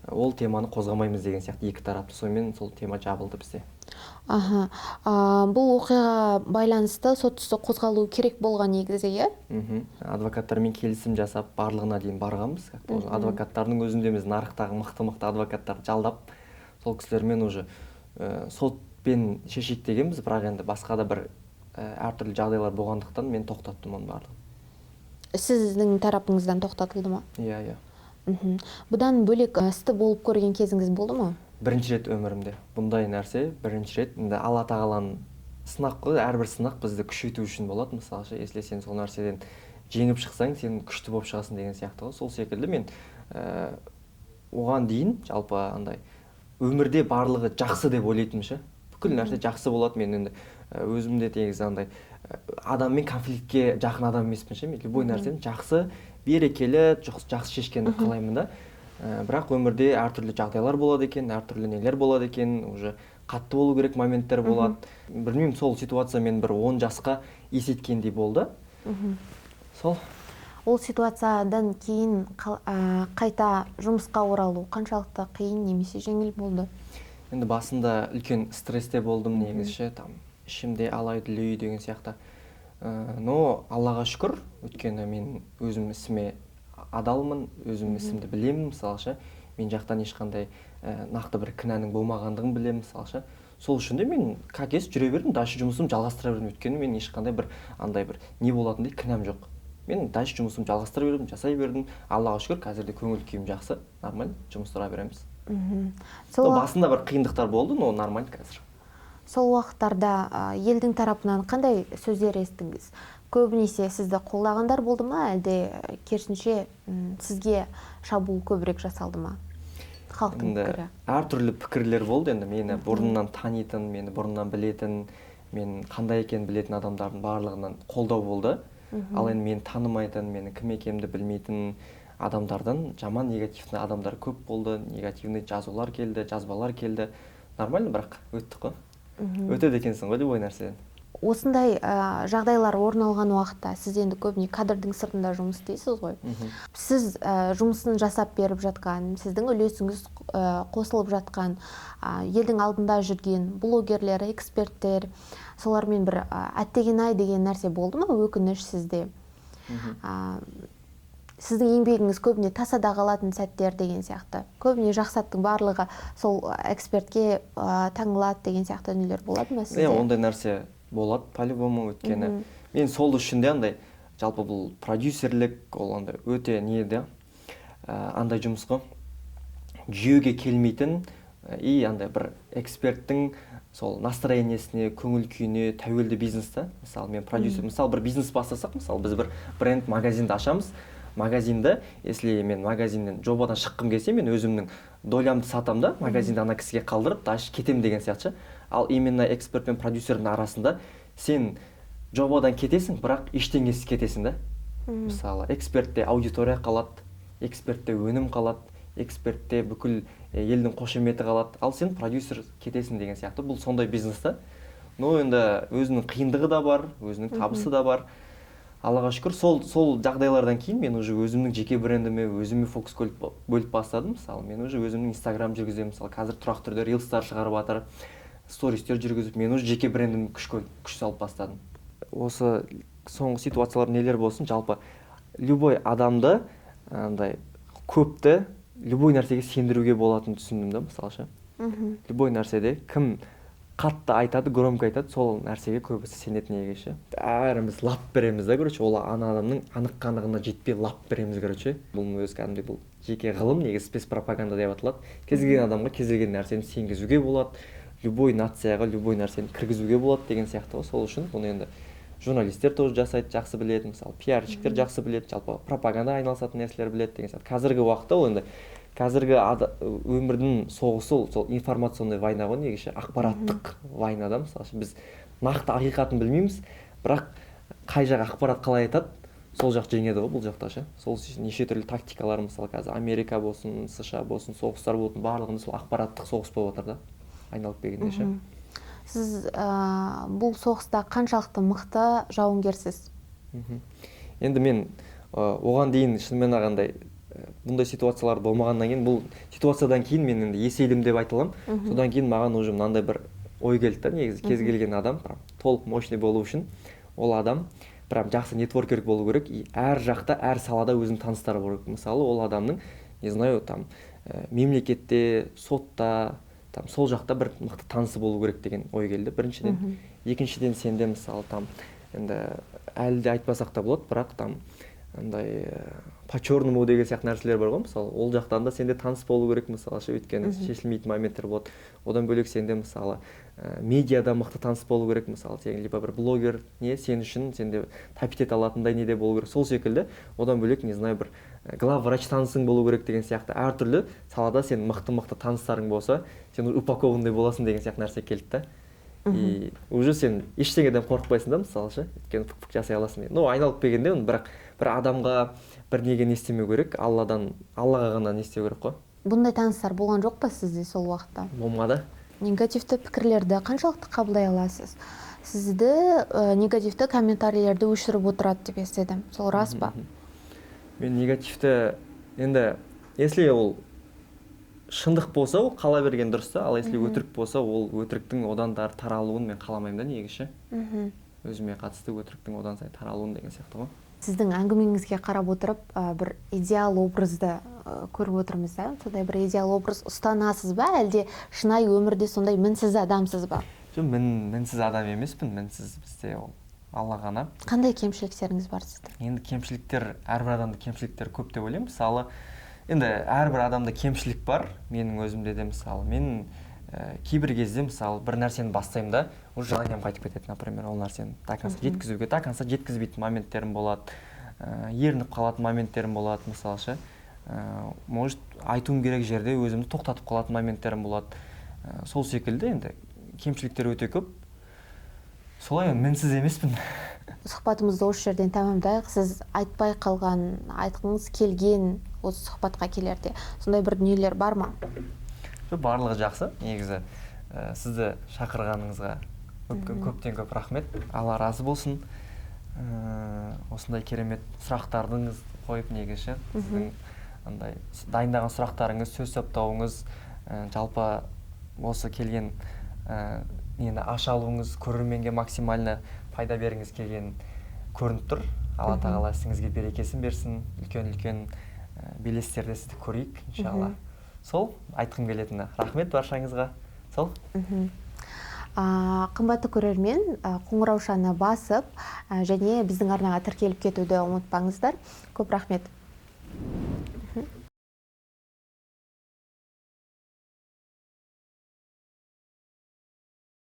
ол теманы қозғамаймыз деген сияқты екі тарапты, сонымен сол тема жабылды бізде. Бұл оқиға байланысты сот істі қозғалу керек болған негізі, иә? Адвокаттармен келісім жасап, барлығына дейін барғанбыз. Адвокаттардың өзінде біз нарықтағы мықты адвокаттарды жалдап, сол кісілермен уже сотпен шешейік дегенбіз, бірақ енді басқа да бір әртүрлі жағдайлар болғандықтан мен тоқтаттым оны барлығын. Сіздің тарапыңыздан тоқтатылды ма? Иә. Бұдан бөлек істі болып көрген кезіңіз болды ма? Бірінші рет өмірімде. Бұндай нәрсе бірінші рет. Енді Алла тағаланың сынақ қой, әрбір сынақ бізді күшейту үшін болады. Мысалы, если сен сол нәрседен жеңіп шықсаң, сен күшті болып шығасың деген сияқты ғой. Сол секілді мен оған дейін жалпы андай өмірде барлығы жақсы деп ойлайтынмын ше. бүкіл нәрсе жақсы болады. Мен енді өзім де негізі андай адаммен конфликтке жақын адам емеспін ше. Мен любой нәрсені жақсы, берекелі, жақсы шешкенді қалаймын да. Бірақ өмірде әртүрлі жағдайлар болады екен, әртүрлі нелер болады екен, уже қатты болу керек моменттер болады. Білмеймін, сол ситуация мен бір 10 жасқа есеткендей болды. Сол. Ол ситуациядан кейін қайта жұмысқа оралу қаншалықты қиын немесе жеңіл болды? Енді басында үлкен стрессте болдым негізі, там ішімде алай-дүлей деген сияқты. Но Аллаға шүкір, өйткені мен өзім ісіме адалмын, өзім ісімді білемін, мысалшы. Мен жақтан ешқандай нақты бір кінәнің болмағандығын білемін, мысалшы. Сол үшін де мен какес жүре бердім, дальше жұмысым жалғастыра бердім. Өйткені мен ешқандай бір андай бір не болатындай кінәм жоқ. Мен дальше жұмысым жалғастыра бердім, жасай бердім. Аллаға шүкір, қазірде көңіл күйім жақсы, нормально, жұмыс тұра береміз. Басында бір қиындықтар болды, но нормально қазір. Сол уақыттарда елдің тарапынан қандай сөздер естіңіз? Көбінесе сізді қолдағандар болды ма, әлде керісінше сізге шабуыл көбірек жасалды ма? Халықтың пікірі. Әртүрлі пікірлер болды. Енді мені бұрыннан танитын, мені бұрыннан білетін, мен қандай екенін білетін адамдардың барлығынан қолдау болды. Ал енді мені танымайтын, мені кім екенімді білмейтін адамдардан жаман негативті адамдар көп болды. Негативный жазулар келді, жазбалар келді. Нормально, бірақ өттік қой. Өтеді екенсің ғой любой нәрседен. Осындай жағдайлар орын алған уақытта сіз енді көбіне кадрдың сыртында жұмыс істейсіз ғой. Сіз жұмысын жасап беріп жатқан, сіздің үлесіңіз қосылып жатқан, елдің алдында жүрген блогерлер, эксперттер, солармен бір әттеген-ай деген нәрсе болды ма, өкініш сізде? Сіздің еңбегіңіз көбіне тасада қалатын сәттер деген сияқты. Көбіне жақсаттың барлығы сол экспертке таңылады деген сияқты дүниелер болады ма сізде? Ондай нәрсе болады, по-любому, өткені. Мен сол үшін де андай, жалпы бұл продюсерлік, ол андай өте неде, андай жұмыс қой, жүйеге келмейтін, андай бір эксперттің сол настроениесіне, көңіл күйіне тәуелді бизнесті. Мысалы, мен продюсер, мысалы бір бизнес бастасақ, мысалы біз бір бренд магазинді ашамыз. Магазинді, если мен магазиннен жобадан шыққым келсе, мен өзімнің долямды сатам да, магазинді ана кісіге қалдырып, дальше кетем деген сияқты. Ал именно эксперт пен продюсердің арасында сен жобадан кетесің, бірақ ештеңесіз кетесің да. Мысалы, экспертте аудитория қалады, экспертте өнім қалады, экспертте бүкіл елдің қошеметі қалады. Ал сен продюсер кетесің деген сияқты. Бұл сондай бизнес та. Но енді өзінің қиындығы да бар, өзінің табысы да бар. Аллаға шүкір, сол жағдайлардан кейін мен уже өзімнің жеке брендіме, өзіме фокус бөліп бастадым. Мысалы, мен уже өзімнің Instagram жүргіземін. Мысалы, қазір тұрақты түрде рилстар шығарып жатыр, стористер жүргізіп, мен уже жеке брендіме күш салып бастадым. Осы соңғы ситуациялар нелер болсын, жалпы любой адамды, андай көпті любой нәрсеге сендіруге болатынын түсіндім да, мысалшы. Любой нәрседе кім қатты айтады, громко айтады, сол нәрсеге көбісі сенетін егеше. Бәріміз лап береміз да, короче, ол ана адамның анық-қанығына жетпей лап береміз, короче. Бұл өз кәдімгідей бұл жеке ғылым, негізі спецпропаганда деп аталады. Кез келген адамға кез келген нәрсені сенгізуге болады, любой нацияға любой нәрсені кіргізуге болады деген сияқты. Сол үшін бұны енді журналистер тоже жасайды, жақсы біледі, мысалы, пиарщиктер жақсы біледі, жалпы пропаганда айналысатын нәрселер біледі деген сияқты. Қазіргі уақытта ол енді қазіргі өмірдің соғысы сол информационный война ғой, негізі ақпараттық войнада. Мысалы, біз нақты ақиқатын білмейміз, бірақ қай жақ ақпарат қалай айтады, сол жақ жеңеді ғой бұл жақта ше. Сол неше түрлі тактикалар, мысалы, қазір Америка болсын, США болсын, соғыстар болсын, барлығында сол ақпараттық соғыс болып жатыр да, айналып келгенде ше. Сіз бұл соғыста қаншалықты мықты жауынгерсіз? Енді мен оған дейін шынымен ағандай бұндай ситуациялар болмағаннан кейін, бұл ситуациядан кейін мен енді есейлім деп айтылам. Содан кейін маған уже мынандай бір ой келді да, негізі кез келген адам толық мощный болу үшін ол адам жақсы нетворкер болу керек, әр жақта, әр салада өзінің таныстары болу керек. Мысалы, ол адамның, не знаю, мемлекетте, сотта, сол жақта бір мықты танысы болу керек деген ой келді. Біріншіден, екіншіден сенде мысалы енді әлі де айтпасақ та болады, бірақ андай по-черному деген сияқты нәрселер бар ғой, мысалы, ол жақтан да сенде таныс болу керек, мысалы, өйткені шешілмейтін моменттер болады. Одан бөлек сенде мысалы медиада мықты таныс болу керек, мысалы, сен либо бір блогер, сен үшін сенде тапитет алатындай неде болу керек. Сол секілді, одан бөлек, не знаю, бір главврач танысың болу керек деген сияқты. Әртүрлі салада сен мықты таныстарың болса, сен упакованный боласың деген сияқты нәрсе келді да. и уже сен ештеңеден қорықпайсың да, мысалы ше, өйткені пік жасай аласың. Ну, айналып келгенде бірақ бір адамға бір неге не істемеу керек, аллаға ғана не істеу керек қой. Бұндай таныстар болған жоқ па сізде сол уақытта? Болмады. Негативті пікірлерді қаншалықты қабылдай аласыз? Сізді негативті комментарийлерді өшіріп отырады деп естідім. Сол рас па? Мен негативті, енді если ол шындық болса, ол қала берген дұрыс та, ал если өтірік болса, ол өтіріктің одан да таралуын мен қаламаймын да, негізі. Өзіме қатысты өтіріктің одан сайын таралуын деген сияқты ғой. Сіздің әңгімеңізге қарап отырып, бір идеал образды көріп отырмыз да. Сондай бір идеал образ ұстанасыз ба, әлде шынайы өмірде сондай мінсіз адамсыз ба? Жоқ, мінсіз адам емеспін, мінсіз бізде ол Алла ғана. Қандай кемшіліктеріңіз бар сіздің? Енді кемшіліктер, әрбір адамда кемшіліктер көп деп ойлаймын. Мысалы, енді әрбір адамда кемшілік бар, менің өзімде де. Мысалы, мен кейбір кезде мысалы бір нәрсені бастаймын да, уже желанием қайтып кетеді, например, ол нәрсені до конца жеткізуге, до конца жеткізбейтін моменттерім болады, ерініп қалатын моменттерім болады, мысалы ше. Может, айтуым керек жерде өзімді тоқтатып қалатын моменттерім болады. Сол секілді енді кемшіліктер өте көп. Солай мінсіз емеспін. Сұхбатымызды осы жерден тәмамдайық. Сіз айтпай қалған, айтқыңыз келген осы сұхбатқа келерде сондай бір дүниелер бар ма? Барлығы жақсы. Негізі сізді шақырғаныңызға көптен көп рахмет. Алла разы болсын. Осындай керемет сұрақтарыңыз қойып негізі сіздің андай дайындаған сұрақтарыңыз, сөз саптауыңыз, жалпы осы келген нені аша алуыңыз, көрерменге максимально пайда бергіңіз келген көрініп тұр. Алла тағала сізге берекесін берсін, үлкен белестерде сізді көрейік, иншалла. Сол айтқым келетіні. Рахмет баршаңызға. Сол. Қымбатты көрермен, қоңыраушаны басып және біздің арнаға тіркеліп кетуді ұмытпаңыздар. Көп рахмет.